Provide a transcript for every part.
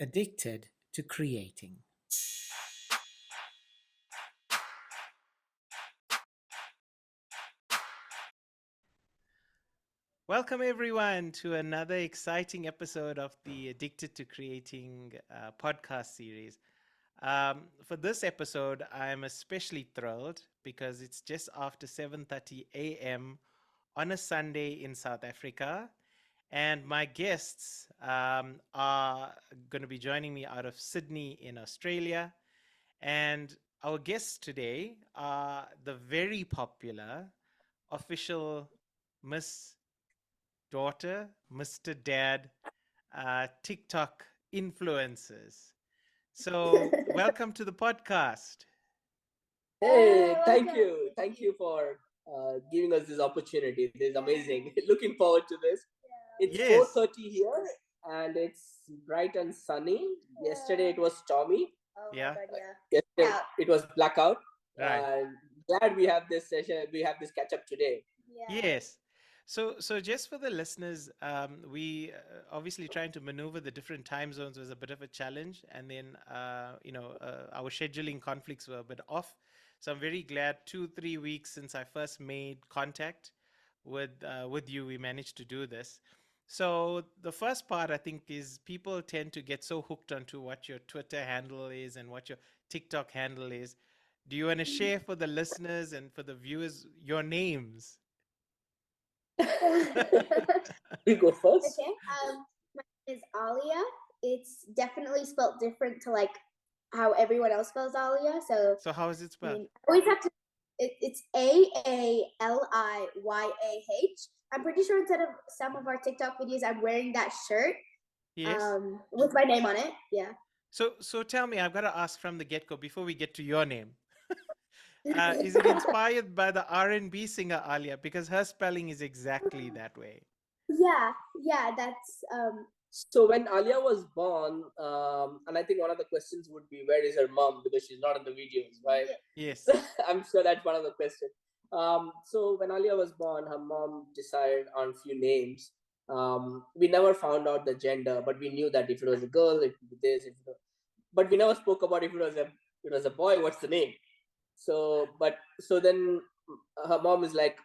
Addicted to creating. Welcome, everyone, to another exciting episode of the Addicted to Creating podcast series. For this episode, I'm especially thrilled because it's just after 7:30 a.m. on a Sunday in South Africa, and my guests are going to be joining me out of Sydney in Australia. And our guests today are the very popular official Miss Daughter, Mr. Dad, TikTok influencers. So, welcome to the podcast. Hey, thank you. Thank you for giving us this opportunity. This is amazing. Looking forward to this. It's Yes. 4:30 here and it's bright and sunny. Yesterday it was stormy. Yeah. Yesterday it was blackout. Right. Glad we have this session. We have this catch up today. Yes. So just for the listeners, we obviously trying to maneuver the different time zones was a bit of a challenge, and then our scheduling conflicts were a bit off. So I'm very glad 2-3 weeks since I first made contact with you, we managed to do this. So the first part I think is people tend to get so hooked onto what your Twitter handle is and what your TikTok handle is. Do you want to share for the listeners and for the viewers your names? We go first. Okay. My name is Alia. It's definitely spelled different to like how everyone else spells Alia. So how is it I spelled? mean, I always have to. It's AALIYAH. I'm pretty sure instead of some of our TikTok videos, I'm wearing that shirt. Yes. With my name on it. Yeah. So tell me, I've got to ask from the get-go before we get to your name. Is it inspired by the R&B singer Alia? Because her spelling is exactly that way. Yeah. That's So when Alia was born, and I think one of the questions would be, where is her mom? Because she's not in the videos, right? Yes. I'm sure that's one of the questions. So when Alia was born, her mom decided on few names. We never found out the gender, but we knew that if it was a girl, it would be this. But we never spoke about if it was a boy. What's the name? So then her mom is like,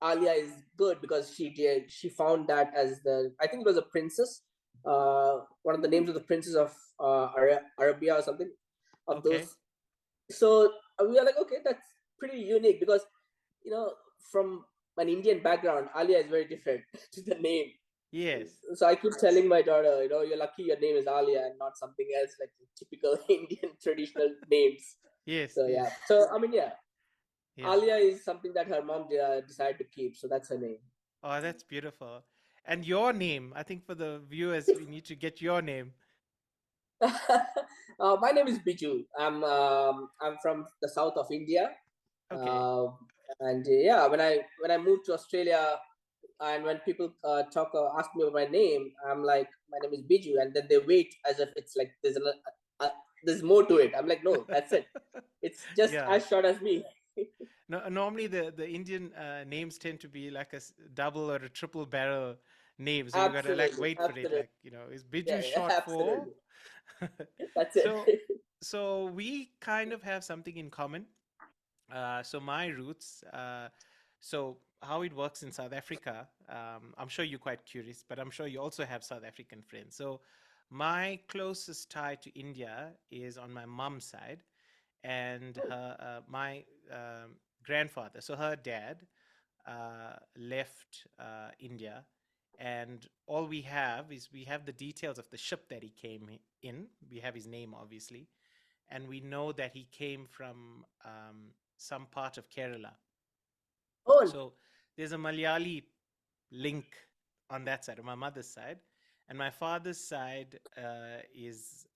Alia is good because she found that as the, I think it was a princess, one of the names of the princess of Arabia or something of Okay. those. So we are like, okay, that's pretty unique because from an Indian background, Alia is very different to the name. Yes. So I keep telling my daughter, you're lucky your name is Alia and not something else like the typical Indian traditional names. Yes. So Yes. yeah, so I mean, yeah, Yeah. Alia is something that her mom decided to keep, so that's her name. Oh, that's beautiful. And your name, I think for the viewers, we need to get your name. My name is Biju. I'm from the south of India, Okay. uh, and yeah, when I moved to Australia, and when people ask me about my name, I'm like, my name is Biju, and then they wait as if it's like there's more to it. I'm like, no, that's it. It's just Yeah. as short as me. No, normally the Indian names tend to be like a double or a triple barrel name, so you gotta like Absolutely, wait for it. absolutely, Like is Biju yeah, short for? absolutely. That's it. so so we kind of have something in common. So my roots. So how it works in South Africa. I'm sure you're quite curious, but I'm sure you also have South African friends. So my closest tie to India is on my mom's side, and her my grandfather, so her dad, left India, and all we have is we have the details of the ship that he came in. We have his name, obviously, and we know that he came from some part of Kerala. Oh, So there's a Malayali link on that side, on my mother's side, and my father's side is,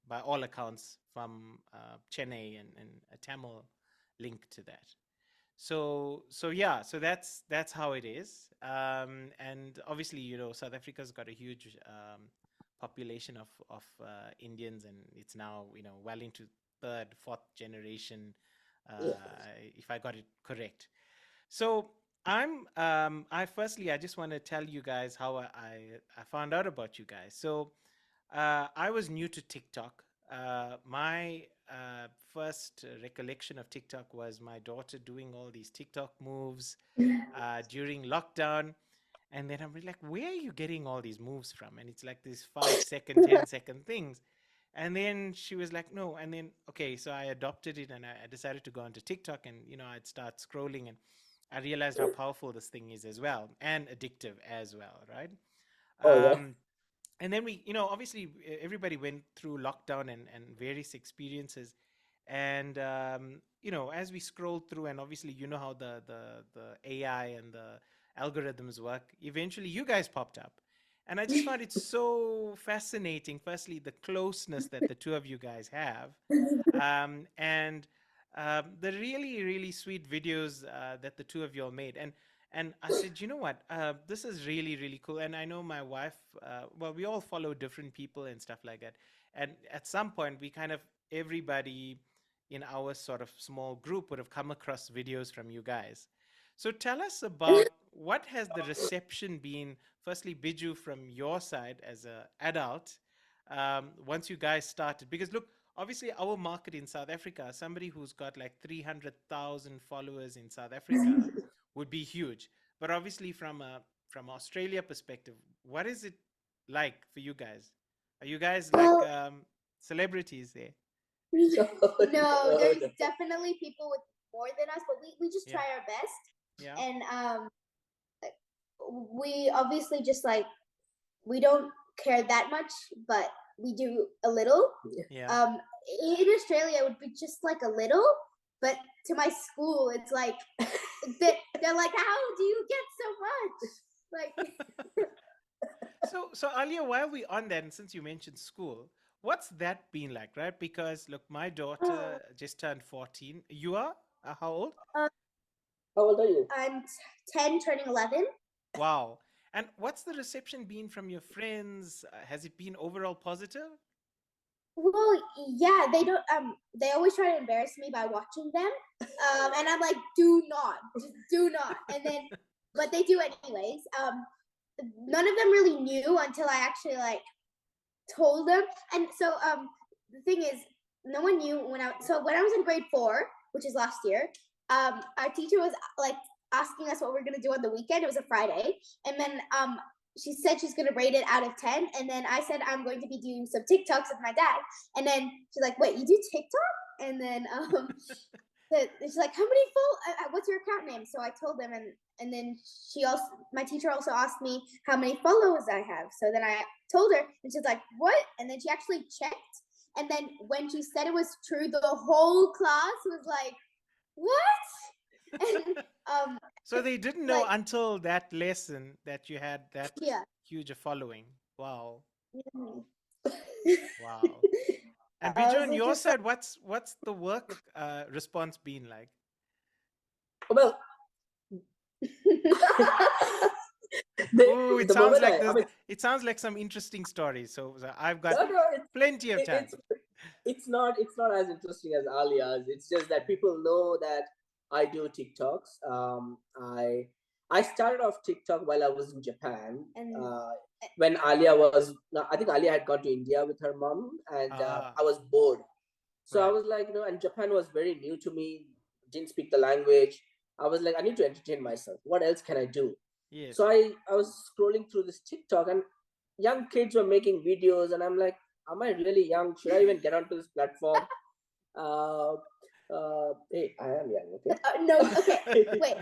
by all accounts, from Chennai, and a Tamil link to that. So yeah, so that's how it is. And obviously, South Africa's got a huge population of Indians, and it's now well into third, fourth generation, yeah. if I got it correct. So I just want to tell you guys how I found out about you guys. So I was new to TikTok. My first recollection of TikTok was my daughter doing all these TikTok moves during lockdown. And then I'm really like, where are you getting all these moves from? And it's like these 5 second, 10-second things. And then she was like, no. And then, okay, so I adopted it and I decided to go onto TikTok and, I'd start scrolling and I realized how powerful this thing is as well and addictive as well, right? Oh yeah. And then we, obviously everybody went through lockdown and various experiences. And, as we scrolled through and obviously, how the AI and the algorithms work, eventually you guys popped up. And I just found it so fascinating. Firstly, the closeness that the two of you guys have, and the really, really sweet videos that the two of you all made. And I said, you know what? This is really, really cool. And I know my wife, well, we all follow different people and stuff like that. And at some point, we kind of, everybody in our sort of small group would have come across videos from you guys. So tell us about what has the reception been, firstly, Biju, from your side as an adult, once you guys started? Because look, obviously our market in South Africa, somebody who's got like 300,000 followers in South Africa would be huge. But obviously from Australia perspective, what is it like for you guys? Are you guys like Well, celebrities there? no, Oh, there's no. definitely people with more than us, but we just Yeah. try our best. Yeah. And we obviously just like we don't care that much, but we do a little. Yeah. In Australia, it would be just like a little, but to my school, it's like they're like, "How do you get so much?" Like, So Alia, while we on that, and since you mentioned school, what's that been like, right? Because look, my daughter just turned 14. You are how old? uh, How old are you? I'm 10, turning 11. Wow. And what's the reception been from your friends? Has it been overall positive? Well, yeah, they don't. They always try to embarrass me by watching them. And I'm like, do not, just do not. And then, but they do anyways. None of them really knew until I actually like told them. And so, the thing is, no one knew when I was in grade 4, which is last year. Our teacher was like asking us what we're gonna do on the weekend. It was a Friday, and then she said she's gonna rate it out of 10, and then I said I'm going to be doing some TikToks with my dad, and then she's like, "Wait, you do TikTok?" And then she's like, "How many what's your account name?" So I told them, and then my teacher also asked me how many followers I have. So then I told her, and she's like, "What?" And then she actually checked, and then when she said it was true, the whole class was like, "What?" And So they didn't know like, until that lesson that you had that yeah. huge a following. Wow. Mhm. Wow. And I Biju, was on like, your just like, side, what's the work response been like? Well, Oh, it the sounds moment like I this. mean, It sounds like some interesting stories. So I've got no, no, plenty of time. it's not as interesting as Alia's. It's just that people know that I do TikToks. I started off TikTok while I was in Japan. and When Alia was, no, I think Alia had gone to India with her mom, and Ah, I was bored. So I right. was like, and Japan was very new to me. Didn't speak the language. I was like, I need to entertain myself. What else can I do? Yes. So I was scrolling through this TikTok, and young kids were making videos, and I'm like, am I really young? Should I even get onto this platform? Uh, hey, I am young, okay? no, okay, wait.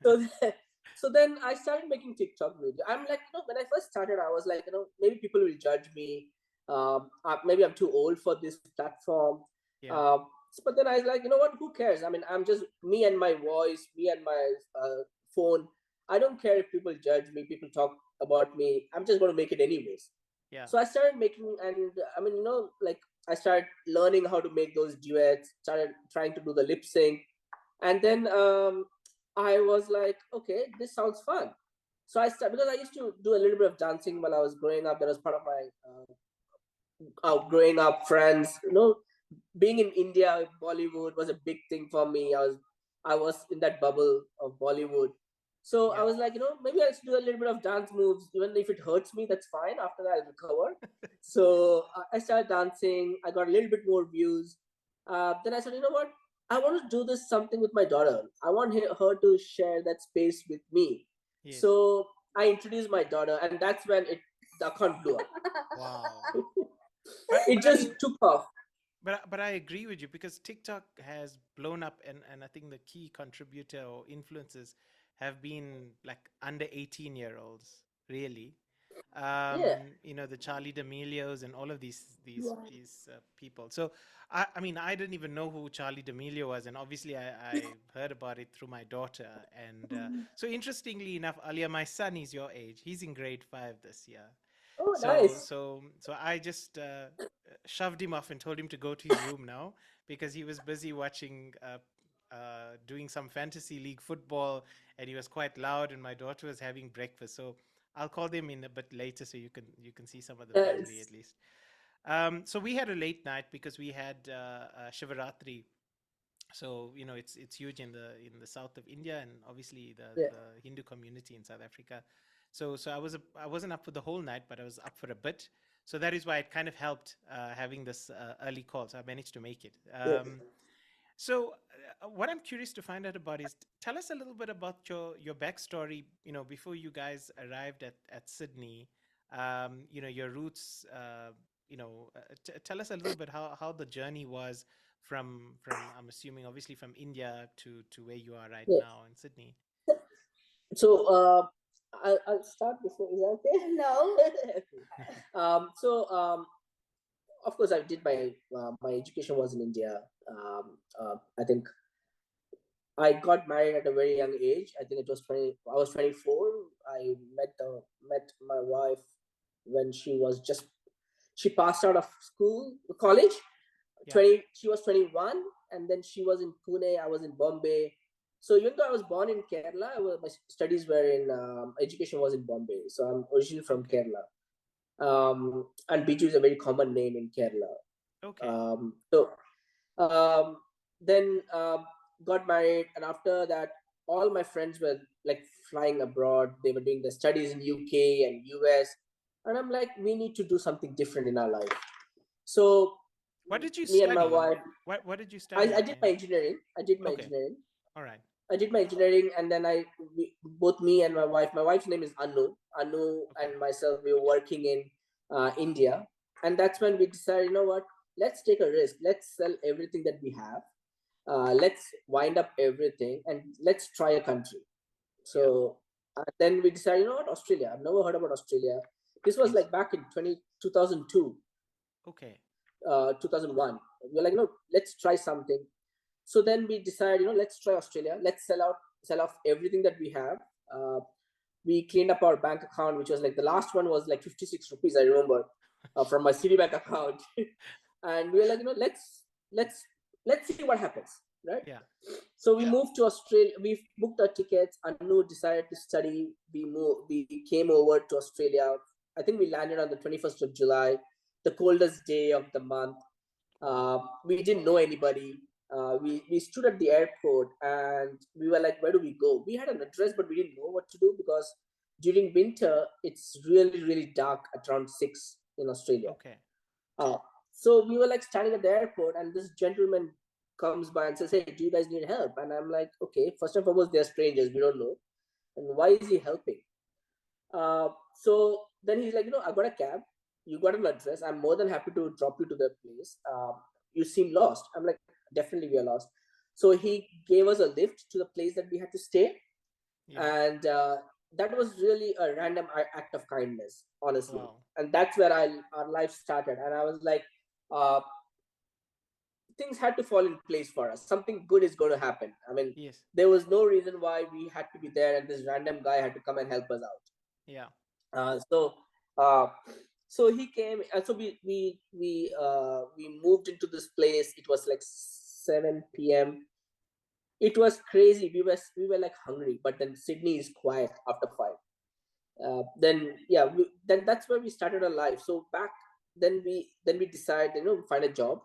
so, then, so then I started making TikTok videos. I'm like, when I first started, I was like, maybe people will judge me. Maybe I'm too old for this platform. Yeah. But then I was like, you know what? Who cares? I mean, I'm just me and my voice, me and my phone. I don't care if people judge me, people talk about me. I'm just going to make it anyways. Yeah. So I started making, and I mean, like I started learning how to make those duets, started trying to do the lip sync. And then I was like, okay, this sounds fun. So I started, because I used to do a little bit of dancing while I was growing up. That was part of my growing up friends. Being in India, Bollywood was a big thing for me. I was I was in that bubble of Bollywood. So I Yeah. was like, maybe I'll do a little bit of dance moves, even if it hurts me, that's fine. After that, I'll recover. So I started dancing. I got a little bit more views. Then I said, you know what? I want to do this something with my daughter. I want her to share that space with me. Yes. So I introduced my daughter, and that's when the account blew up. Wow. It I just mean, took off. but I agree with you because TikTok has blown up, and I think the key contributor or influencers have been like under 18-year-olds, really. Yeah. The Charlie D'Amelios and all of these Yeah. these people. So I mean, I didn't even know who Charlie D'Amelio was, and obviously I heard about it through my daughter. And so interestingly enough, Alia, my son is your age. He's in grade 5 this year. Oh, So nice. so so I just shoved him off and told him to go to his room now because he was busy watching doing some fantasy league football, and he was quite loud, and my daughter was having breakfast. So I'll call them in a bit later so you can see some of the family at Yes. least. So we had a late night because we had Shivaratri. So it's huge in the south of India, and obviously Yeah. the Hindu community in South Africa. So I wasn't up for the whole night, but I was up for a bit. So that is why it kind of helped having this early call. So I managed to make it. Yes. So what I'm curious to find out about is tell us a little bit about your backstory. Before you guys arrived at Sydney, your roots. Tell us a little bit how the journey was from I'm assuming obviously from India to where you are right Yes. now in Sydney. So I'll start before. Is that okay? No. So of course I did my education was in India. I think I got married at a very young age. I think it was 20. I was 24. I met my wife when she passed out of college. Yeah. 20. She was 21, and then she was in Pune. I was in Bombay. So even though I was born in Kerala, my studies were in education was in Bombay. So I'm originally from Okay. Kerala. And Biju is a very common name in Kerala. Okay. So then got married, and after that, all my friends were like flying abroad. They were doing their studies in UK and US, and I'm like, we need to do something different in our life. So What did you me and my study? wife, What did you I study? did my And engineering. I did my okay. engineering. All right. I did my engineering, and then both me and my wife. My wife's name is Anu. Anu Okay. and myself, we were working in India, and that's when we decided, you know what? Let's take a risk. Let's sell everything that we have. Let's wind up everything, and let's try a country. Yeah. So then we decided, you know what? Australia. I've never heard about Australia. This was Yes. like back in 2002, Okay. 2001. We're like, no, let's try something. So then we decided, let's try Australia. Let's sell off everything that we have. Uh, we cleaned up our bank account, which was like the last one was like 56 rupees, I remember, from my Citibank account. And we were like, let's let's see what happens, right? Yeah. So we moved to Australia. We booked our tickets. Anu decided to study. We came over to Australia. I think we landed on the 21st of July, the coldest day of the month. Wow. We didn't know anybody. We stood at the airport, and we were like, where do we go? We had an address, but we didn't know what to do because during winter it's really really dark at around 6 in Australia. Okay. Uh, so we were like standing at the airport, and this gentleman comes by and says, "Hey, do you guys need help?" And I'm like, "Okay, first and foremost, they're strangers. We don't know, and why is he helping?" So then he's like, "I got a cab. You got an address. I'm more than happy to drop you to the place. You seem lost." I'm like, "Definitely, we are lost." So he gave us a lift to the place that we had to stay, Yeah. and that was really a random act of kindness, honestly. Wow. And that's where our life started. And I was like, uh, things had to fall in place for us. Something good is going to happen. I mean, Yes. there was no reason why we had to be there, and this random guy had to come and help us out. Yeah. Uh, so, uh, so he came, and so we moved into this place. It was like 7 p.m. It was crazy. We were like hungry, but then Sydney is quiet after 5. Then yeah, then that's where we started our life. So back then we decided, find a job.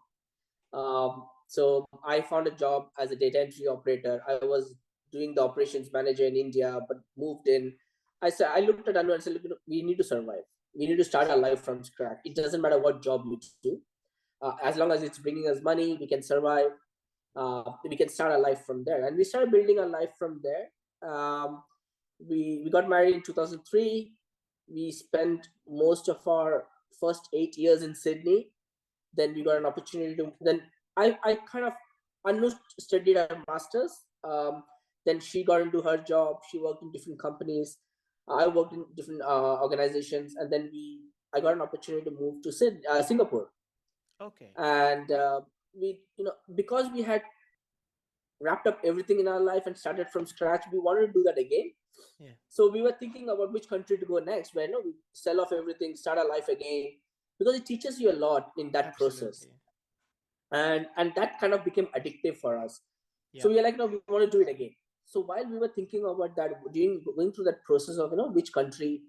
So I found a job as a data entry operator. I was doing the operations manager in India, but moved in. I looked at Anu and said, look, we need to survive. We need to start our life from scratch. It doesn't matter what job you do. As long as it's bringing us money, we can survive. We can start our life from there. And we started building our life from there. We got married in 2003. We spent most of our first 8 years in Sydney. Then we got an opportunity to, then I kind of, Anu studied her master's. Then she got into her job. She worked in different companies. I worked in different organizations. And then I got an opportunity to move to Singapore. Okay. And we, because we had wrapped up everything in our life and started from scratch, we wanted to do that again. Yeah. So we were thinking about which country to go next, where we sell off everything, start our life again, because it teaches you a lot in that process. And that kind of became addictive for us. Yeah. So we are like, no, we want to do it again. So while we were thinking about that, going through that process of which country,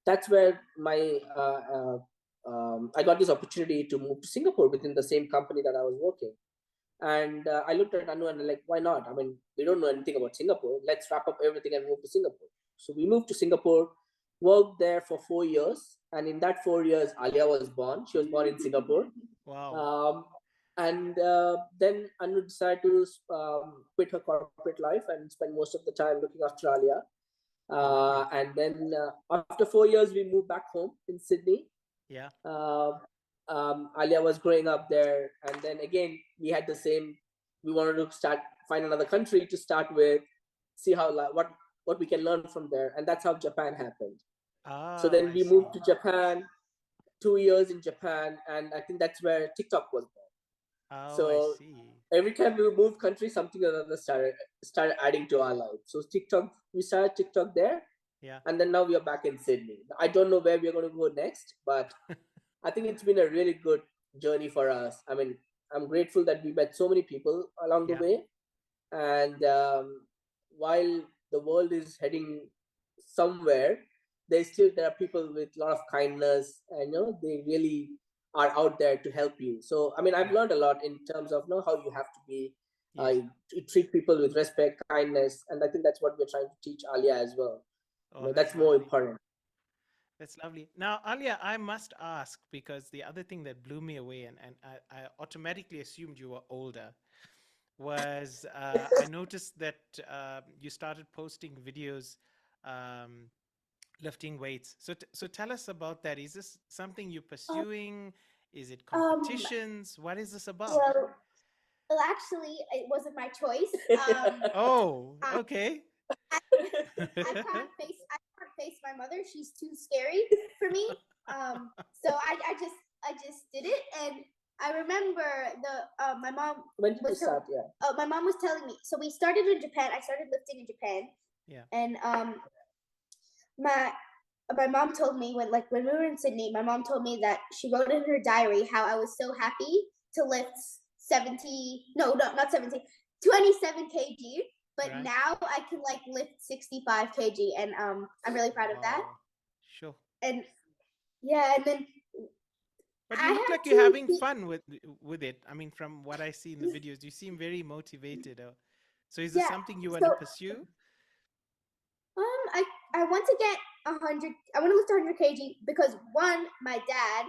that's where I got this opportunity to move to Singapore within the same company that I was working. And I looked at Anu and like, why not? I mean, we don't know anything about Singapore. Let's wrap up everything and move to Singapore. So we moved to Singapore, worked there for 4 years. And in that 4 years, Alia was born. She was born in Singapore. Wow. And then Anu decided to quit her corporate life and spend most of the time looking after Alia. And then after 4 years, we moved back home in Sydney. Yeah. Alia was growing up there, and then again we had the same. We wanted to find another country to start with, see how what we can learn from there, and that's how Japan happened. So then we moved to Japan, 2 years in Japan, and I think that's where TikTok was born. So every time we moved country, something or other started adding to our life. So TikTok, we started TikTok there, and then now we are back in Sydney. I don't know where we are going to go next, but I think it's been a really good journey for us. I mean, I'm grateful that we met so many people along the way. And while the world is heading somewhere, there are people with a lot of kindness, and they really are out there to help you. So, I mean, I've learned a lot in terms of how you have to be, to treat people with respect, kindness, and I think that's what we're trying to teach Alia as well. That's more important. That's lovely. Now, Alia, I must ask, because the other thing that blew me away, and I automatically assumed you were older, was I noticed that you started posting videos lifting weights. So tell us about that. Is this something you're pursuing? Is it competitions? What is this about? Well, actually, it wasn't my choice. Okay. I can't face my mother. She's too scary for me. So I just did it, and I remember my mom. When did you start? My mom was telling me. So we started in Japan. I started lifting in Japan. Yeah. And my mom told me when we were in Sydney, my mom told me that she wrote in her diary how I was so happy to lift 27 kg. But now I can lift 65 kg, and I'm really proud of that. Sure. And and then. But you look like you're having fun with it. I mean, from what I see in the videos, you seem very motivated. So is this something you want to pursue? I want to get 100. I want to lift 100 kg because my dad,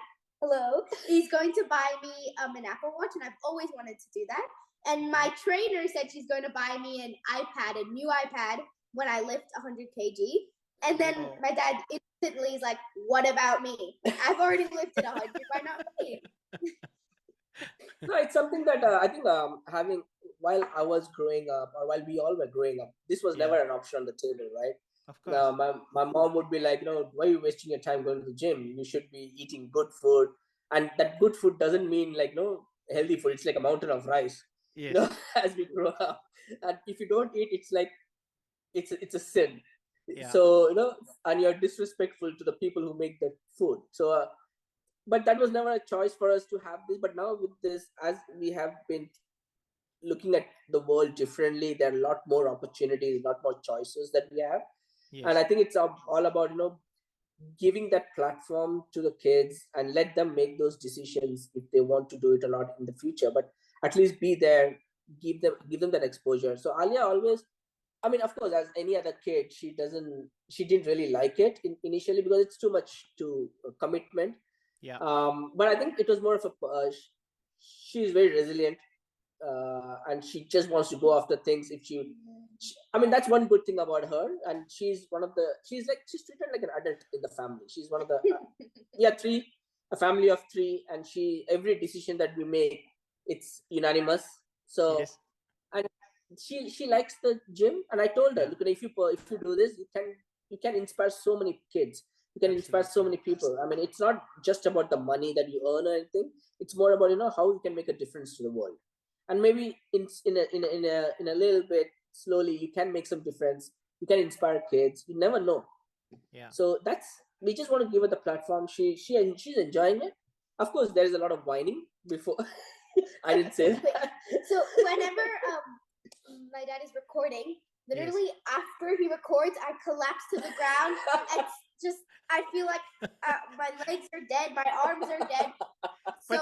he's going to buy me an Apple Watch, and I've always wanted to do that. And my trainer said she's going to buy me an iPad, a new iPad, when I lift 100 kg. And then my dad instantly is like, "What about me? I've already lifted 100. Why not me?" No, it's something that I think having while I was growing up, or while we all were growing up, this was never an option on the table, right? Of course. My mom would be like, why are you wasting your time going to the gym? You should be eating good food, and that good food doesn't mean healthy food. It's like a mountain of rice. Yes. As we grow up, and if you don't eat, it's like it's a sin. Yeah. So and you're disrespectful to the people who make the food. So but that was never a choice for us to have this. But now with this, as we have been looking at the world differently, there are a lot more opportunities, a lot more choices that we have. Yes. And I think it's all about giving that platform to the kids and let them make those decisions if they want to do it or not in the future. But at least be there, give them that exposure. So Alia always, I mean, of course, as any other kid, she didn't really like it initially because it's too much to commitment. Yeah. But I think it was more of a she's very resilient, and she just wants to go after things. If I mean, that's one good thing about her, and she's she's treated like an adult in the family. She's one of the a family of three, and every decision that we make, it's unanimous. So Yes. and she likes the gym, and I told her, Yeah. look, if you do this, you can inspire so many kids, you can inspire so Absolutely. many people. I mean, it's not just about the money that you earn or anything. It's more about how you can make a difference to the world, and maybe in a little bit slowly you can make some difference. You can inspire kids. You never know. Yeah. So we just want to give her the platform. She's enjoying it. Of course, there is a lot of whining before. I didn't say that. So whenever my dad is recording, literally after he records, I collapse to the ground. It's just I feel like my legs are dead, my arms are dead.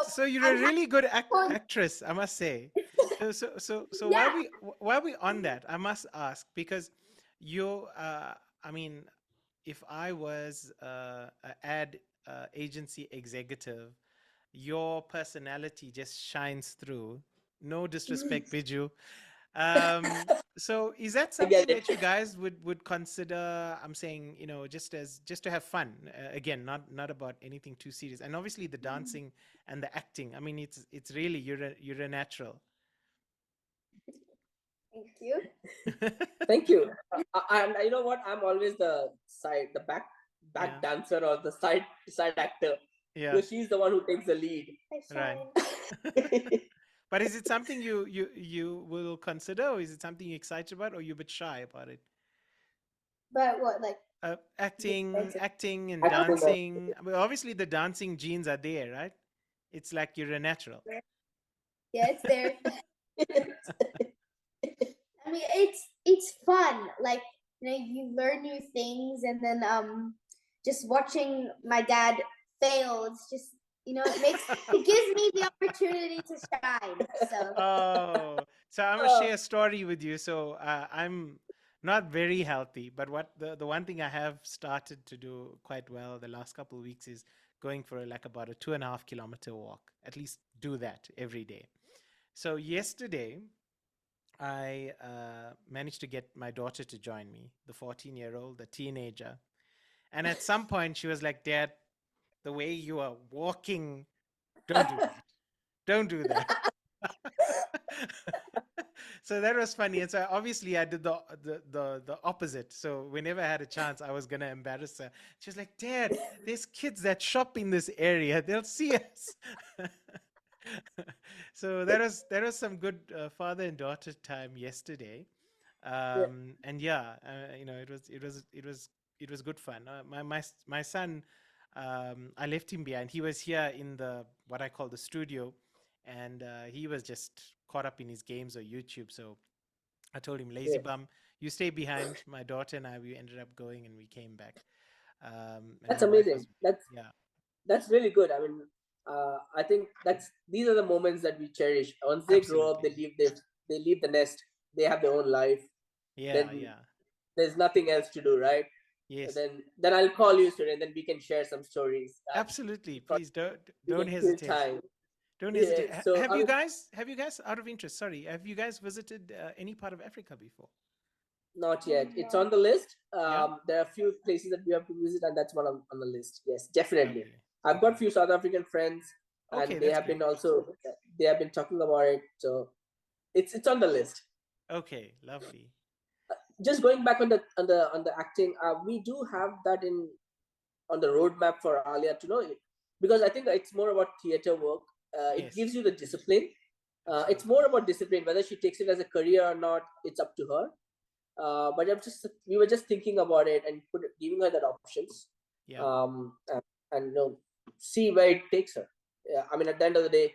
So you're a really good actress, I must say. So Yeah. while we on that, I must ask, because you I mean, if I was an ad agency executive, your personality just shines through. No disrespect, Biju. So is that I get something it. that you guys would consider? I'm saying, just to have fun. Again, not about anything too serious. And obviously the dancing and the acting. I mean, it's really you're a natural. Thank you. Thank you. And you know what? I'm always the back Yeah. dancer or the side actor. Yeah. Because she's the one who takes the lead. Right. But is it something you will consider, or is it something you're excited about, or you're a bit shy about it? But what, like acting and Acting. dancing? I mean, obviously the dancing genes are there, right? It's like you're a natural. Yeah, it's there. I mean, it's fun. Like, you learn new things, and then just watching my dad fail, it's just it gives me the opportunity to shine. So I'm gonna share a story with you. So I'm not very healthy, but what the one thing I have started to do quite well the last couple of weeks is going for like about a 2.5 kilometer walk. At least do that every day. So yesterday I managed to get my daughter to join me, the 14-year-old, the teenager. And at some point, she was like, Dad, the way you are walking, don't do that. Don't do that. So that was funny. And so obviously I did the opposite. So whenever I had a chance, I was going to embarrass her. She was like, Dad, there's kids that shop in this area. They'll see us. So that was some good father and daughter time yesterday. And yeah, it was good fun. My son, I left him behind. He was here in the what I call the studio, and he was just caught up in his games or YouTube. So I told him, lazy bum, you stay behind. My daughter and we ended up going, and we came back. And That's my wife amazing. was, That's really good. I mean, I think these are the moments that we cherish. Once they grow up, absolutely. they leave the nest. They have their own life. Yeah, Then there's nothing else to do, right? Yes. Then I'll call you soon, and then we can share some stories. Absolutely. Please don't Kill hesitate. time. Don't hesitate. Yeah, so Have you guys, out of interest, sorry, have you guys visited any part of Africa before? Not yet. It's on the list. Yeah? There are a few places that we have to visit, and that's one on the list. Yes, definitely. Lovely. I've got a few South African friends, and Okay, they that's have great. they have been talking about it. So it's on the list. Okay, lovely. Just going back on the acting, we do have that on the roadmap for Alia to know it, because I think it's more about theater work. It Yes. gives you the discipline. It's more about discipline. Whether she takes it as a career or not, it's up to her. But we were just thinking about it and giving her that options. Yeah. And see where it takes her. I mean, at the end of the day,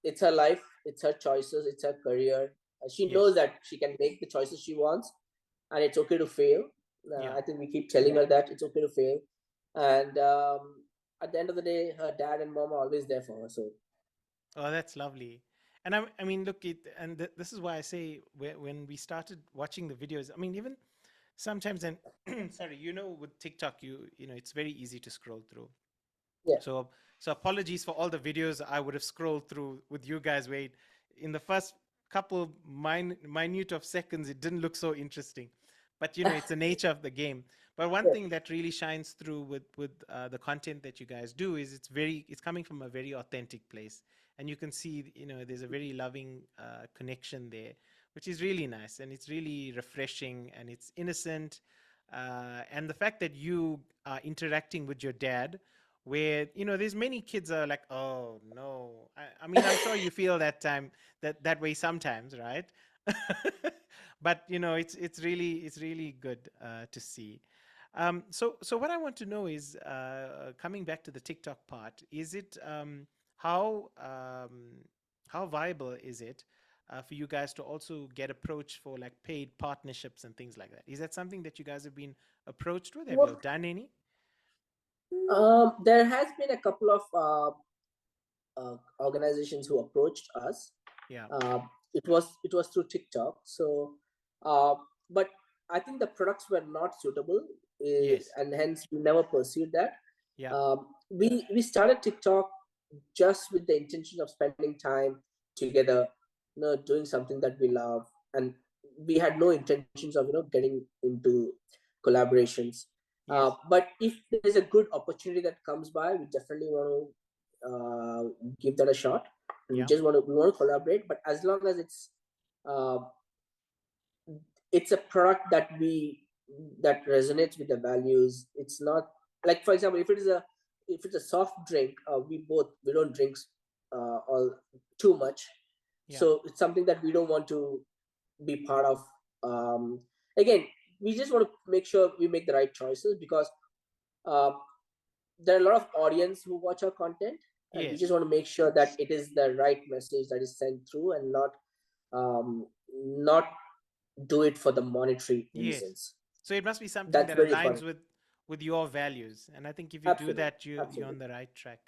it's her life, it's her choices, it's her career. She knows that she can make the choices she wants, and it's okay to fail. I think we keep telling her that it's okay to fail, and at the end of the day, her dad and mom are always there for her. So, Oh, that's lovely. And I mean, look, this is why I say when we started watching the videos, I mean, even sometimes, and sorry, with TikTok, it's very easy to scroll through. Yeah. So apologies for all the videos I would have scrolled through with you guys, where in the first couple minute of seconds, it didn't look so interesting. But it's the nature of the game. But one Yeah. thing that really shines through with the content that you guys do is it's coming from a very authentic place, and you can see there's a very loving connection there, which is really nice, and it's really refreshing, and it's innocent, and the fact that you are interacting with your dad, where there's many kids are like, oh no, I mean, I'm sure you feel that way sometimes, right? But it's really good to see. So what I want to know is, coming back to the TikTok part, is it how how viable is it for you guys to also get approached for like paid partnerships and things like that? Is that something that you guys have been approached with? Have you Well, done any? there has been a couple of organizations who approached us. Yeah. It was through TikTok. So, uh, but I think the products were not suitable, Yes. and hence we never pursued that. Yeah. We started TikTok just with the intention of spending time together, doing something that we love, and we had no intentions of getting into collaborations. Yes. But if there's a good opportunity that comes by, we definitely want to give that a shot. And Yeah. we want to collaborate, but as long as uh, it's a product that resonates with the values. It's not like, for example, if it's a soft drink, we don't drink all too much. Yeah. So it's something that we don't want to be part of. Again, we just want to make sure we make the right choices, because uh, there are a lot of audience who watch our content, and we Yes. just want to make sure that it is the right message that is sent through, and not do it for the monetary Yes. reasons. So it must be something That's that very aligns important. with your values, and I think if you do Absolutely, that, you're on absolutely, the right track.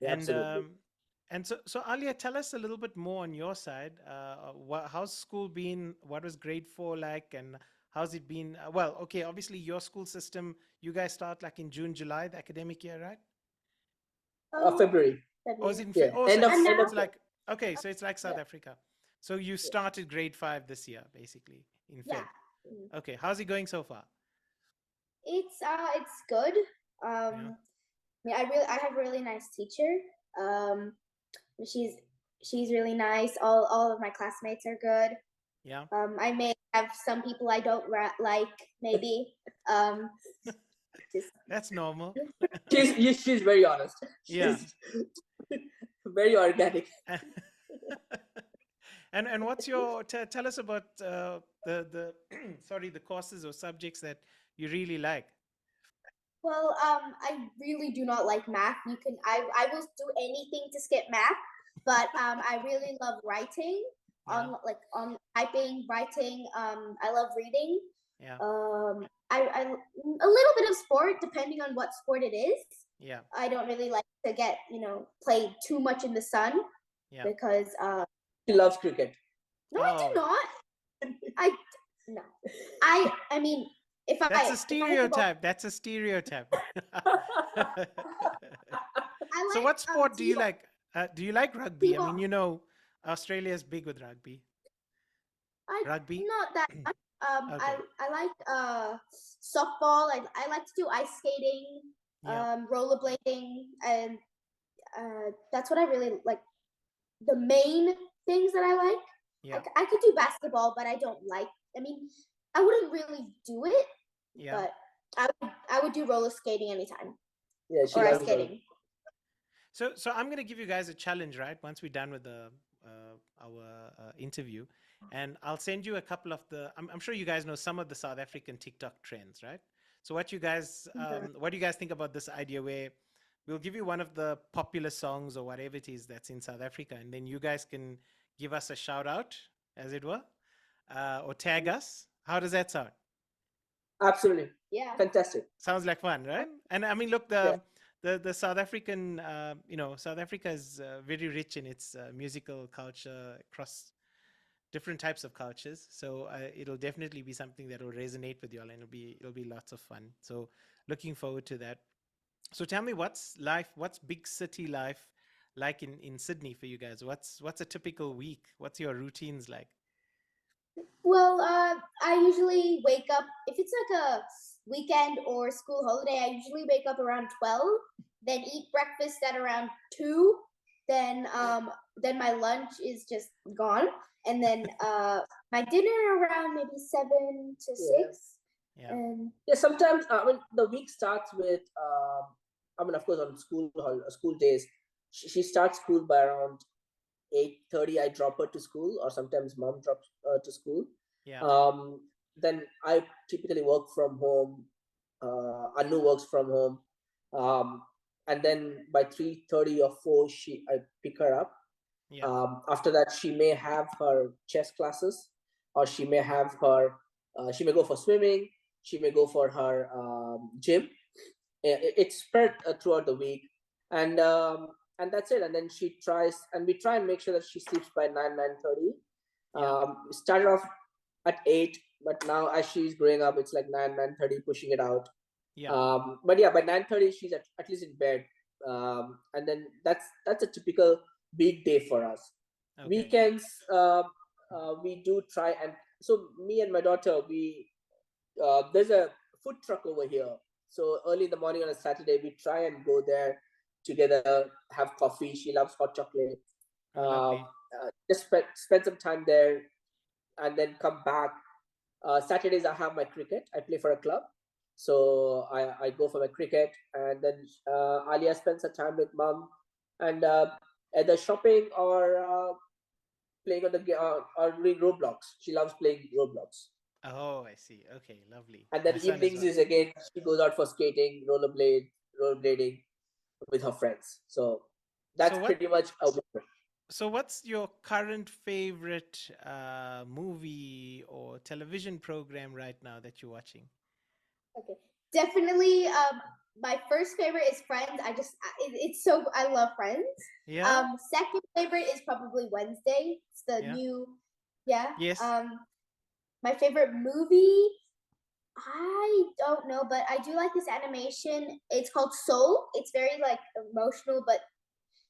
yeah, And absolutely. so Alia, tell us a little bit more on your side. How's school been? What was grade 4 like, and how's it been? Well, okay, obviously your school system, you guys start like in June, July, the academic year, right? February, Or is February. it yeah, oh, so end of And end now, of it's like, okay, so it's like South yeah, Africa. So you yeah. started grade 5 this year, basically, in yeah, Feb. Okay, how's it going so far? it's good. Yeah. Yeah, I have a really nice teacher. Um, she's she's really nice. All of my classmates are good. Yeah. I may have some people I don't like, maybe. Um, just That's normal. She's very honest. Yeah. She's very organic. And what's your tell us about the sorry, the courses or subjects that you really like. well, I really do not like math. I will do anything to skip math, but I really love writing, Yeah. on typing, writing. I love reading. Yeah. I a little bit of sport, depending on what sport it is. Yeah. I don't really like to get play too much in the sun, Yeah. because She loves cricket. no, I do not. I no. I mean, That's a if I think about, stereotype. That's a stereotype. I So like what sport do you T-ball. like? Do you like rugby? I mean, T-ball. Australia is big with rugby. I Rugby? not that much. Okay. I like softball. I like to do ice skating, Yeah. rollerblading, and that's what I really like. The main things that I like. Yeah. I could do basketball, but I don't like. I mean, I wouldn't really do it, Yeah. but I would do roller skating anytime, Yeah, she or ice loves rolling. skating. So I'm gonna give you guys a challenge, right? Once we're done with the our interview, and I'll send you a couple of the. I'm sure you guys know some of the South African TikTok trends, right? So what do you guys think about this idea where we'll give you one of the popular songs or whatever it is that's in South Africa, and then you guys can give us a shout out, as it were, or tag us. How does that sound? Absolutely, Yeah. fantastic. Sounds like fun, right? And I mean, look, Yeah. the South African, South Africa is very rich in its musical culture across different types of cultures. So it'll definitely be something that will resonate with you all, and it'll be lots of fun. So looking forward to that. So tell me, what's big city life like in Sydney for you guys? What's a typical week? What's your routines like? Well, I usually wake up if it's like a weekend or school holiday. I usually wake up around 12, then eat breakfast at around 2. Then my lunch is just gone, and then my dinner around maybe 7 to 6. Yeah. And Yeah, sometimes I mean the week starts with I mean of course on school days she starts school by around 8:30. I drop her to school, or sometimes mom drops her to school. Yeah. Then I typically work from home. Anu works from home, and then by 3:30 or 4 I pick her up. Yeah. After that she may have her chess classes, or she may have her she may go for swimming, she may go for her gym. It's spread throughout the week, and that's it. And then she tries, and we try and make sure that she sleeps by 9:30. Yeah. Started off at 8, but now as she's growing up, it's like 9:30, pushing it out. Yeah. But yeah, by 9:30 she's at least in bed. And then that's a typical weekday for us. Okay. Weekends, we do try, and so me and my daughter, we there's a food truck over here. So early in the morning on a Saturday, we try and go there together, have coffee. She loves hot chocolate. Oh, lovely. Just spend some time there, and then come back. Saturdays I have my cricket. I play for a club, so I go for my cricket, and then Alia spends her time with mom, and either shopping or playing on the or doing Roblox. She loves playing Roblox. Oh, I see. Okay, lovely. And My then son as evenings well. is again she goes out for skating, rollerblading with her friends. So that's So what? pretty much a week. So what's your current favorite movie or television program right now that you're watching? okay, definitely. My first favorite is Friends. It's so I love Friends. Yeah. Second favorite is probably Wednesday. It's the Yeah. new, yeah. Yes. My favorite movie, I don't know, but I do like this animation. It's called Soul. It's very like emotional, but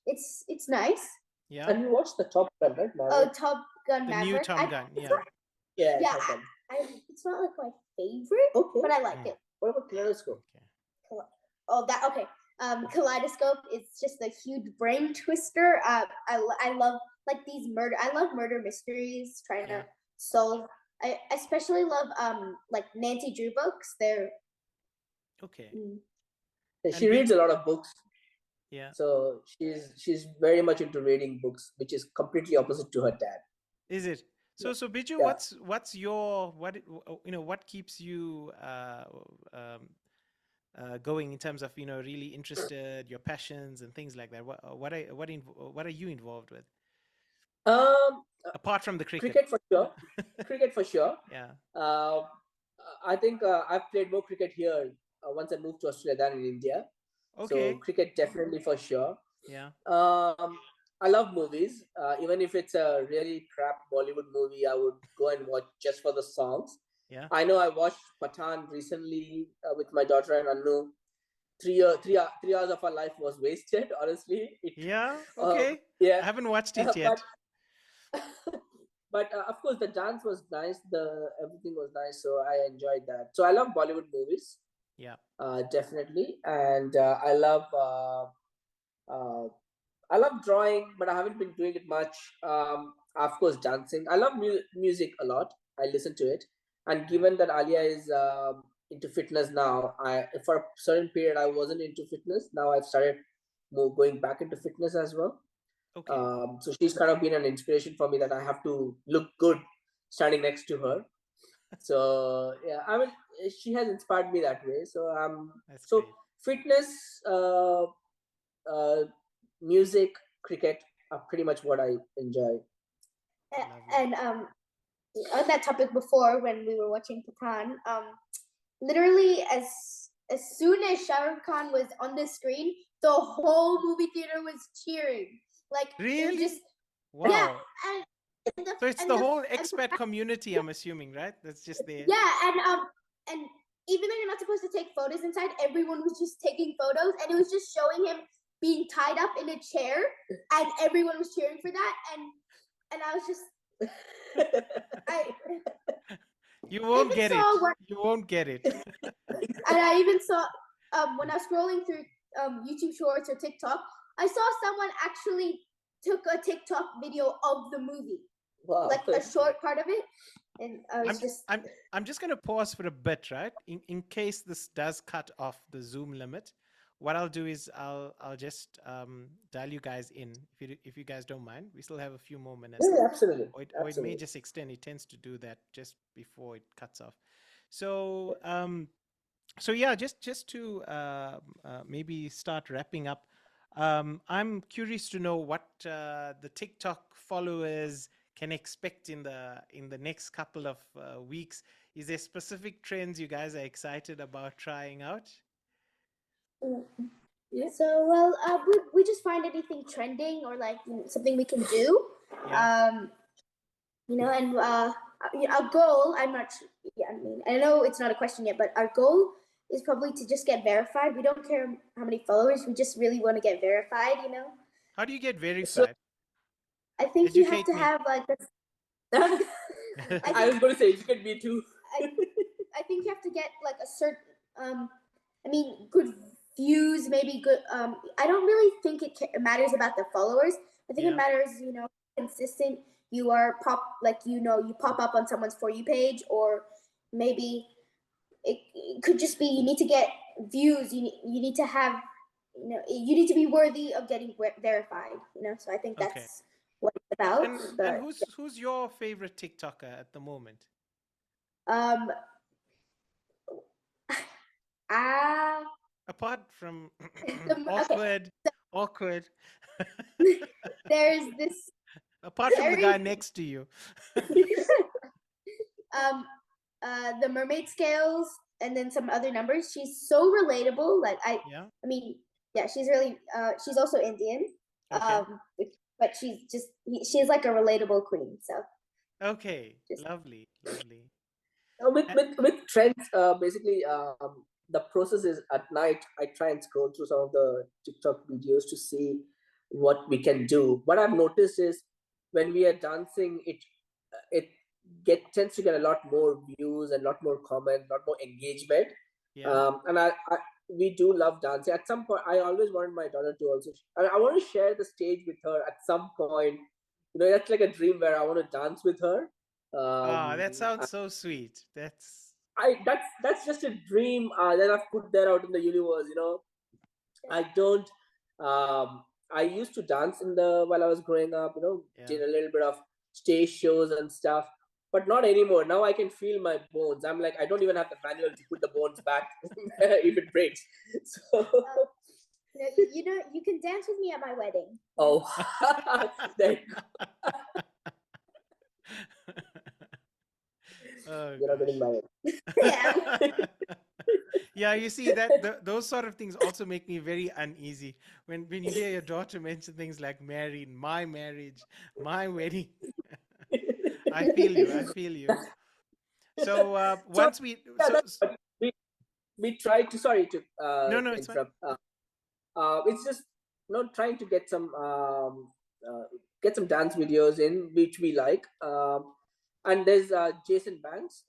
it's nice. Yeah. And you watched the Top Gun, right, Oh, Margaret? Top Gun The Maverick. new Tom Gun. It's Yeah. not, Yeah, yeah, Top Gun. it's not like my favorite, Okay. but I like Mm. it. What about Kaleidoscope? Okay. Oh, that okay. Kaleidoscope is just a huge brain twister. I love like these murder. I love murder mysteries. Trying Yeah. to solve. I especially love like Nancy Drew books. They're Okay. Yeah, And she reads a lot of books, Yeah. so she's very much into reading books, which is completely opposite to her dad. Is it? So Biju, Yeah. what's your what keeps you going in terms of really interested, your passions and things like that? What are you involved with apart from the cricket? Cricket for sure. Cricket for sure. Yeah. I think I've played more cricket here once I moved to Australia than in India. Okay. So cricket definitely for sure. Yeah. I love movies. Even if it's a really crap Bollywood movie, I would go and watch just for the songs. Yeah. I know I watched Pathan recently with my daughter and Anu. 3 hours of our life was wasted, honestly. Yeah. Okay. Yeah. I haven't watched it yet. But of course the dance was nice, everything was nice, so I enjoyed that. So I love Bollywood movies. Yeah. Definitely. And I love drawing, but I haven't been doing it much. Of course dancing. I love music a lot. I listen to it, and given that Alia is into fitness now, for a certain period I wasn't into fitness. Now I've started going back into fitness as well. Okay. So she's kind of been an inspiration for me, that I have to look good standing next to her. So yeah, I mean, she has inspired me that way. So That's so great. fitness, music, cricket are pretty much what I enjoy. And on that topic before, when we were watching Pathan, literally as as soon as Shah Rukh Khan was on the screen, the whole movie theater was cheering. Like it was Really? just Wow. yeah, and So it's the whole expat community, I'm assuming, right? That's just there. yeah, and even though you're not supposed to take photos inside, everyone was just taking photos, and it was just showing him being tied up in a chair, and everyone was cheering for that, and I was just You won't even get it. saw what- You won't get it. and I even saw when I was scrolling through YouTube Shorts or TikTok, I saw someone actually took a TikTok video of the movie, Wow. like a short part of it, and I was I'm just going to pause for a bit, right? In case this does cut off the Zoom limit, what I'll do is I'll just dial you guys in if you guys don't mind. We still have a few more minutes. Yeah, absolutely. Or it Absolutely. may just extend. It tends to do that just before it cuts off. So so yeah, just to maybe start wrapping up. I'm curious to know what the TikTok followers can expect in the next couple of weeks. Is there specific trends you guys are excited about trying out? yeah. So well, we just find anything trending or like something we can do. Yeah. You know, and our goal. I'm not. Yeah, I mean, I know it's not a question yet, but our goal is probably to just get verified. We don't care how many followers. We just really want to get verified. You know. How do you get verified? I think you have Educate to me. have like this. I was going to say educate me too. I think you have to get like a certain. I mean, good views, maybe good. I don't really think it matters about the followers. I think Yeah. it matters, you know, consistent. You are you pop up on someone's For You page, or maybe it could just be you need to get views. You need to have, you know, you need to be worthy of getting verified. You know, so I think that's Okay. what it's about. And who's your favorite TikToker at the moment? Apart from awkward. There's this. Apart from the guy next to you. The mermaid scales and then some other numbers. She's so relatable. Like I mean, yeah, she's really. She's also Indian. Okay. But she's like a relatable queen. So. Okay. Lovely. With trends, basically, the process is at night. I try and scroll through some of the TikTok videos to see what we can do. What I've noticed is when we are dancing, it tends to get a lot more views and a lot more comments, a lot more engagement. Yeah. And we do love dancing. At some point, I always wanted my daughter to also. I want to share the stage with her at some point. You know, that's like a dream where I want to dance with her. That sounds so sweet. That's just a dream that I've put there out in the universe. You know, I don't. I used to dance while I was growing up. You know, did a little bit of stage shows and stuff, but not anymore. Now I can feel my bones. I'm like, I don't even have the manual to put the bones back if it breaks. So. You know, you can dance with me at my wedding. Oh, there you go. You're not getting married. Yeah, you see those sort of things also make me very uneasy when you hear your daughter mention things like married, my marriage, my wedding. I feel you. So once we try to no, interrupt. It's just trying to get some dance videos in which we like. And there's Jason Banks.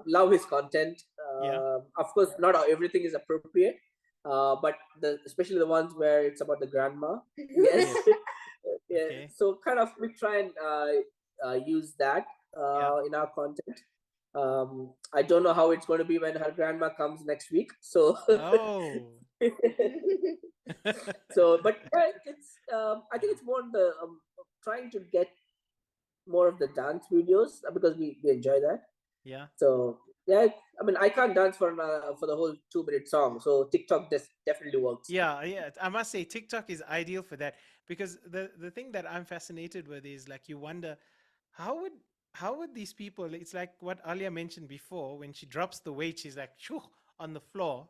Love his content. Of course, not everything is appropriate, but especially the ones where it's about the grandma. Yes. Yeah. Okay. So kind of we try and use that in our content. I don't know how it's going to be when her grandma comes next week. So. So, but it's. I think it's more the trying to get more of the dance videos because we enjoy that. Yeah. So yeah, I mean, I can't dance for the whole 2-minute song, so TikTok definitely works. Yeah. I must say TikTok is ideal for that because the thing that I'm fascinated with is like you wonder how would these people? It's like what Alia mentioned before when she drops the weight, she's like, "Shoo, on the floor.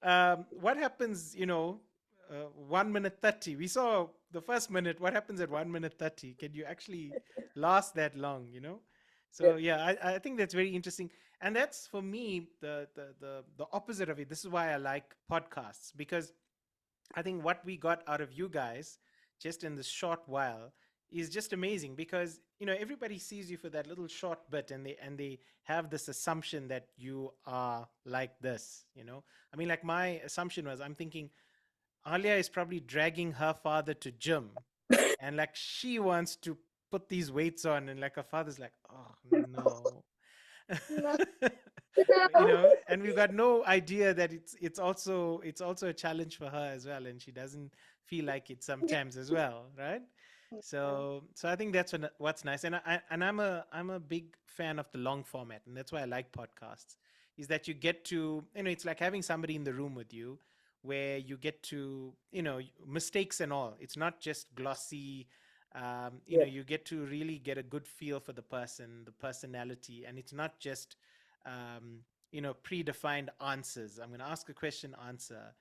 What happens, 1 minute 30? We saw the first minute. What happens at 1 minute 30? Can you actually last that long? Yeah. So yeah, I think that's very interesting. And that's for me the opposite of it. This is why I like podcasts, because I think what we got out of you guys just in this short while is just amazing, because everybody sees you for that little short bit, and they have this assumption that you are like this. I mean, like, my assumption was, I'm thinking Alia is probably dragging her father to gym, and like she wants to put these weights on, and like her father's like, oh no. No. And we've got no idea that it's also a challenge for her as well, and she doesn't feel like it sometimes as well, right? So I think that's what's nice, and I'm a big fan of the long format, and that's why I like podcasts. Is that you get to, it's like having somebody in the room with you, where you get to, mistakes and all. It's not just glossy. Yeah. You get to really get a good feel for the person, the personality, and it's not just predefined answers. I'm going to ask a question, answer.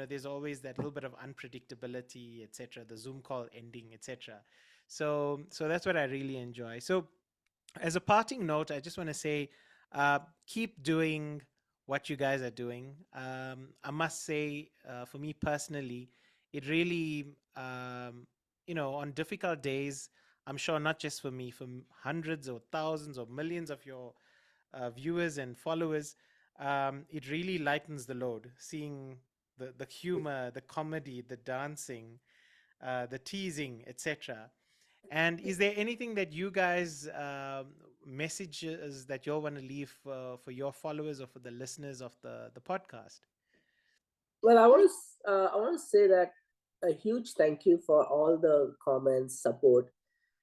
There's always that little bit of unpredictability, etc. The Zoom call ending, etc. So that's what I really enjoy. So as a parting note, I just want to say, keep doing what you guys are doing. I must say, for me personally, it really, on difficult days, I'm sure not just for me, for hundreds or thousands or millions of your viewers and followers, it really lightens the load seeing the humor, the comedy, the dancing, the teasing, etc. And is there anything that you guys, messages that you all want to leave for your followers or for the listeners of the podcast? Well, I want to say that a huge thank you for all the comments, support,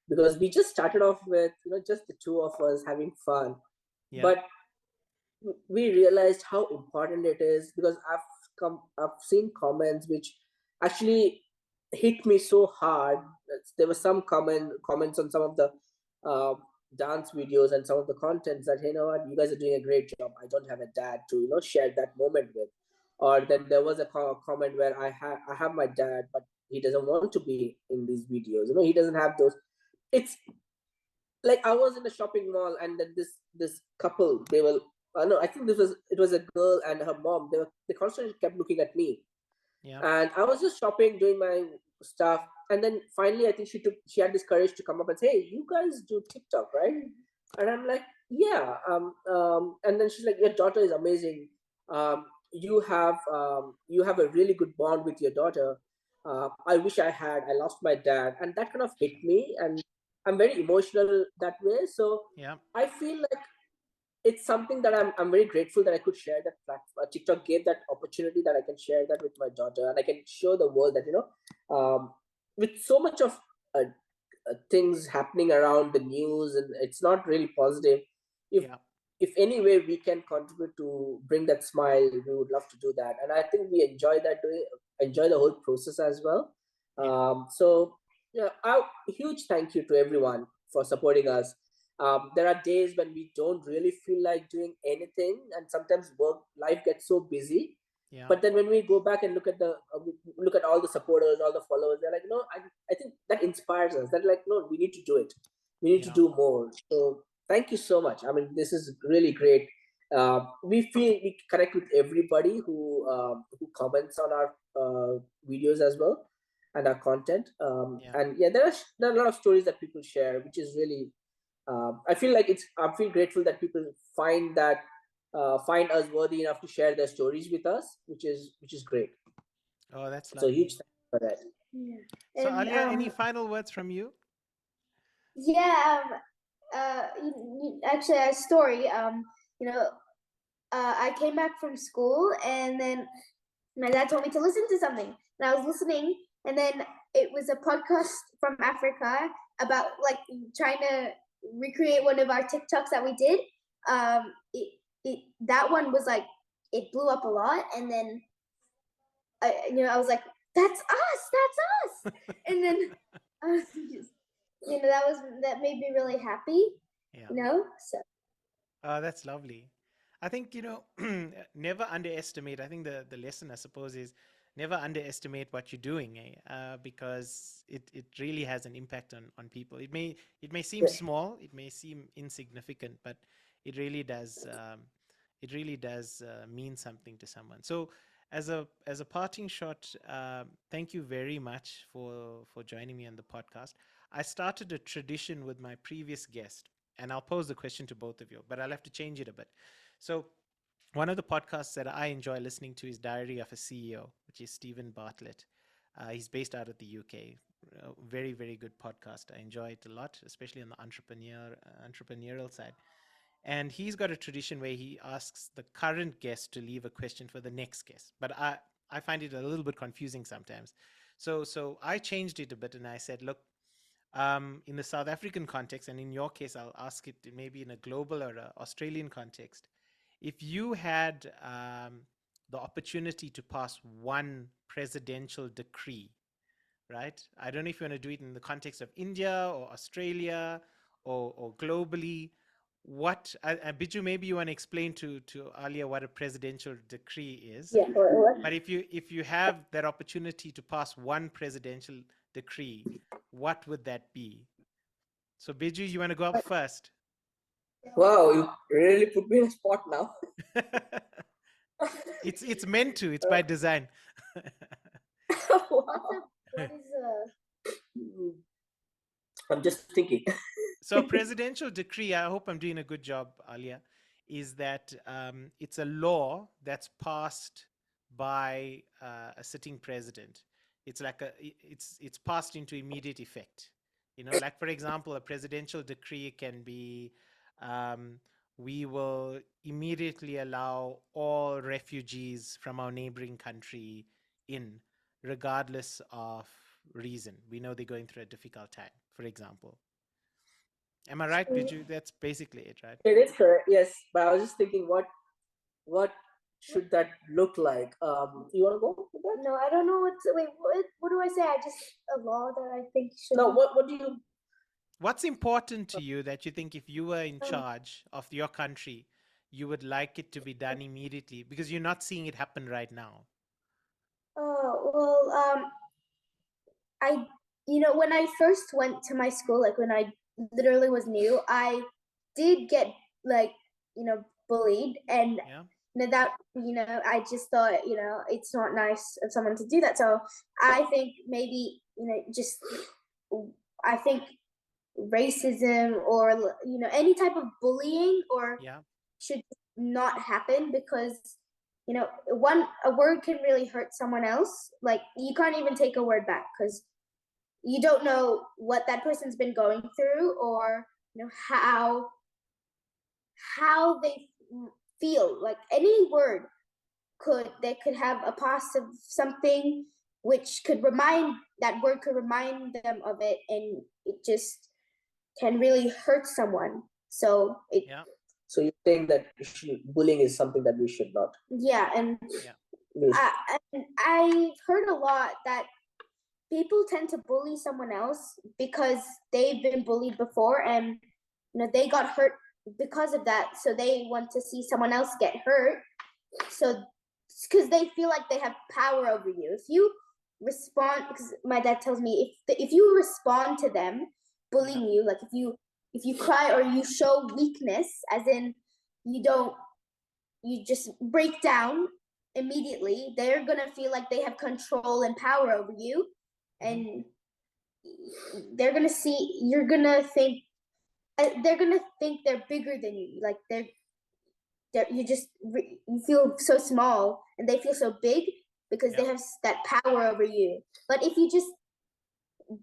because we just started off with just the two of us having fun, Yeah. but we realized how important it is, because I've seen comments which actually hit me so hard. There were some comments on some of the uh, dance videos and some of the contents that, you know what, you guys are doing a great job. I don't have a dad to share that moment with. Or then there was a comment where I have my dad, but he doesn't want to be in these videos. He doesn't have those. It's like I was in a shopping mall, and then this couple, they were, no, I think it was a girl and her mom. They constantly kept looking at me, Yeah. and I was just shopping, doing my stuff, and then finally I think she had this courage to come up and say, "Hey, you guys do TikTok, right?" And I'm like, "Yeah." And then she's like, "Your daughter is amazing. You have a really good bond with your daughter. I wish I had. I lost my dad," and that kind of hit me, and I'm very emotional that way. So Yeah. I feel like it's something that I'm very grateful that I could share that platform. TikTok gave that opportunity that I can share that with my daughter, and I can show the world that with so much of things happening around the news, and it's not really positive. If Yeah. if any way we can contribute to bring that smile, we would love to do that, and I think we enjoy the whole process as well. Yeah. So yeah, a huge thank you to everyone for supporting us. There are days when we don't really feel like doing anything, and sometimes work life gets so busy. Yeah. But then when we go back and look at all the supporters, all the followers, they're like, no, I think that inspires us. They're like, no, we need to do it. We need to Yeah. do more. So thank you so much. I mean, this is really great. We feel we connect with everybody who comments on our videos as well, and our content. Yeah. And yeah, there are a lot of stories that people share, which is really I feel like I feel grateful that people find us worthy enough to share their stories with us, which is great. Oh, that's So huge lovely. thanks for that. Yeah. So And Alia, any final words from you? yeah, actually a story. You know, I came back from school, and then my dad told me to listen to something, and I was listening, and then it was a podcast from Africa about like trying to recreate one of our TikToks that we did. That one was like it blew up a lot, and then I was like, "That's us, and then I was just, that made me really happy, Yeah. So Oh, that's lovely. I think, never underestimate. I think the lesson, I suppose, is never underestimate what you're doing, because it really has an impact on people. It may seem Yeah. small, it may seem insignificant, but it really does mean something to someone. So, as a parting shot, thank you very much for joining me on the podcast. I started a tradition with my previous guest, and I'll pose the question to both of you, but I'll have to change it a bit. So, one of the podcasts that I enjoy listening to is Diary of a CEO, which is Stephen Bartlett. He's based out of the UK. Very, very good podcast. I enjoy it a lot, especially on the entrepreneurial side. And he's got a tradition where he asks the current guest to leave a question for the next guest. But I find it a little bit confusing sometimes. So I changed it a bit and I said, look, in the South African context, and in your case, I'll ask it maybe in a global or a Australian context. If you had the opportunity to pass one presidential decree, right? I don't know if you want to do it in the context of India or Australia or globally. Biju, maybe you want to explain to Alia what a presidential decree is. Yeah. But if you have that opportunity to pass one presidential decree, what would that be? So Biju, you want to go up first? Wow, you really put me in a spot now. It's meant to. It's by design. Wow. What is I'm just thinking. So a presidential decree, I hope I'm doing a good job, Alia, is that it's a law that's passed by a sitting president. It's like it's passed into immediate effect. Like for example, a presidential decree can be, we will immediately allow all refugees from our neighboring country in, regardless of reason. We know they're going through a difficult time, for example. Am I right, Biju? That's basically it, right? It is correct, yes. But I was just thinking, what should that look like? You want to go with that? No, I don't know wait, what do I say? I just a law that I think should No, be- what do you? What's important to you that you think if you were in charge of your country, you would like it to be done immediately because you're not seeing it happen right now? Oh, well, I when I first went to my school, like when I literally was new, I did get like, bullied, and Yeah. that I just thought, it's not nice of someone to do that. So I think maybe, just I think racism or any type of bullying or Yeah. should not happen, because a word can really hurt someone else. Like, you can't even take a word back because you don't know what that person's been going through, or how they feel. Like, any word they could have a past of something which could remind them of it, and it just can really hurt someone. So Yeah. So you think that bullying is something that we should not? Yeah, and Yeah. I've heard a lot that people tend to bully someone else because they've been bullied before, and they got hurt because of that, so they want to see someone else get hurt. So, because they feel like they have power over you. If you respond, because my dad tells me, if you respond to them bullying you, like if you cry or you show weakness, as in you just break down immediately, they're gonna feel like they have control and power over you, and they're gonna think they're bigger than you. Like, you feel so small, and they feel so big because they have that power over you. But if you just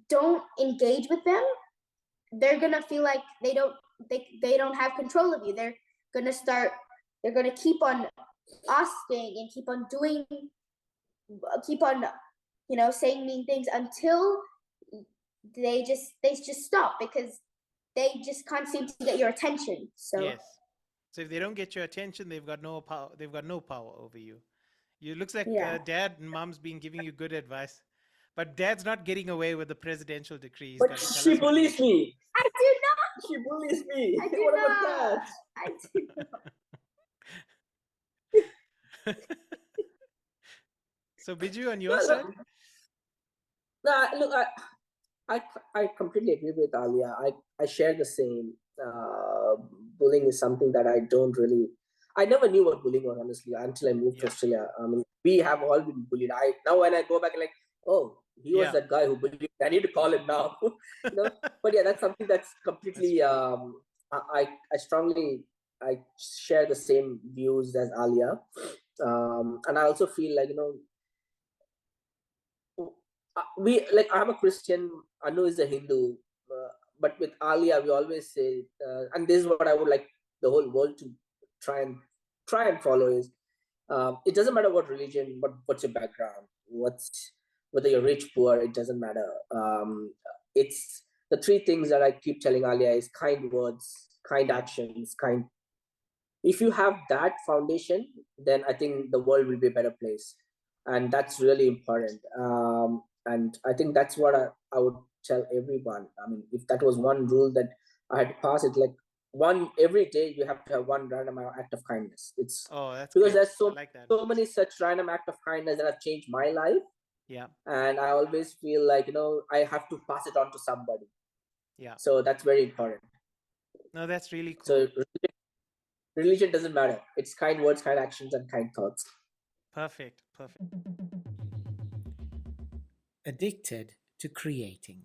don't engage with them, they're gonna feel like they don't have control of you. They're gonna keep on asking and keep on saying mean things until they just stop, because they just can't seem to get your attention. So Yes. So if they don't get your attention, they've got no power. They've got no power over you. You looks like dad and mom's been giving you good advice, but dad's not getting away with the presidential decree. He's But got to tell she us what bullies me. I do not. She bullies me. I do What about not. that? I do not. So, Biju, on No, your side? look, I completely agree with Alia. I share the same. Bullying is something that I never knew what bullying was, honestly, until I moved to Yeah. Australia. I mean, we have all been bullied. Now when I go back, like, oh, he was Yeah. that guy who bullied me. I need to call him now. But yeah, that's something that's completely. I strongly share the same views as Alia, and I also feel like I'm a Christian, Anu is a Hindu, but with Alia we always say, and this is what I would like the whole world to try and follow is, it doesn't matter what religion, what's your background, whether you're rich, poor, it doesn't matter. It's the three things that I keep telling Alia is kind words, kind actions, kind. If you have that foundation, then I think the world will be a better place, and that's really important. And I think that's what I would tell everyone. I mean, if that was one rule that I had to pass, it like one every day you have to have one random act of kindness. It's Oh, that's because great. there's I so like that. so many such random act of kindness that have changed my life, Yeah. and I always feel like I have to pass it on to somebody. Yeah. So that's very important. No, that's really cool. So religion doesn't matter. It's kind words, kind actions, and kind thoughts. Perfect. Perfect. Addicted to creating.